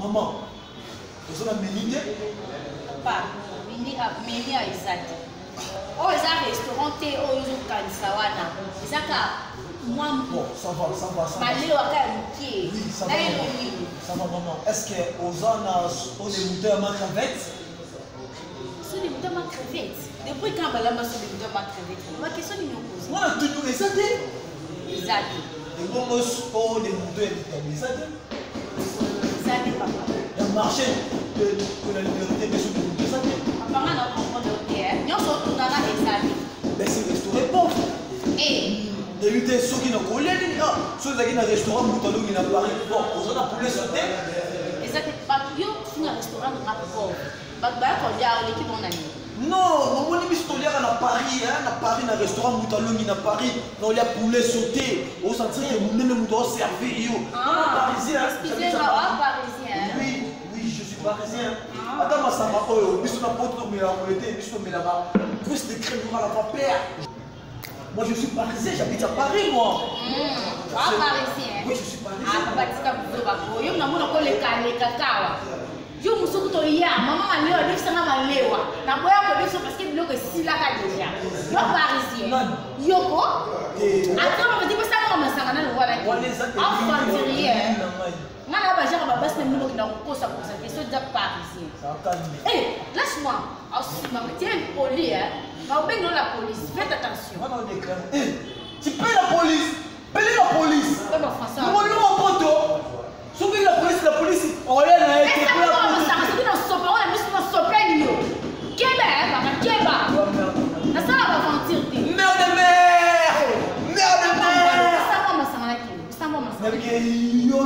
Maman, vous avez une idée? Pas, mini à Isati. Oh, ils ont un restaurant, ils ont un Kansawana. Ils ont moi, bon, ça va. Malé, oui, ça va. Ça va, maman. Est-ce que aux on est monté à ma crevette? Ce n'est pas ma crevette. Depuis quand on a ma crevette? Ma question est posée. Moi, tout le monde Isati. Et bon, on est monté à Isati. Isati, papa. Il y a un marché de la liberté, mais sur le monde de Isati. Papa, on a compris le terre. Nous sommes tous dans la Isati. Mais c'est le restaurant pauvre. Et il y a eu des gens qui n'ont pas eu ceux qui ont un restaurant Moutalo qui n'a pas eu on a poulet sauté. Exactement. Yo, tu as un restaurant de pauvre. L'équipe on a mis. Non, on a mis à Paris, à Paris, un restaurant Moutalo qui n'a pas Paris, il y a poulet sauté. Au centre de Moutalo servi. Parisien. Excusez-moi, parisien. Oui, je suis parisien. Attends, ma sama, oh, je suis pas pour me la molété, je suis là-bas. Plus de crème à la vapeur. Moi je suis parisien, j'habite à Paris moi. Parisien. Oui, je suis parisien. Ah, papa, tu as besoin de yo, maman, on les cacao. Yo, muso to ya, maman a lewa, lui ça m'a lewa. Na boya ko biso parce que bloque si la ka déjà. Yo parisien. Yoko. Attends, on me dit que ça va me sangana le voilà. Ah, parisien. Ngana ba jara ba bas na mino ki na ko sa pour ça, question de parisien. Eh, lâche-moi. Ah, si maman, tiens poli hein. Mais la police, faites attention. Tu payes la police. Payez la police. Nous mon poteau. Sauver la police. On a été pour la police. On a mis sur sopé. Keba. La salle va mentir. Merde de mère. Ça va, ma yo,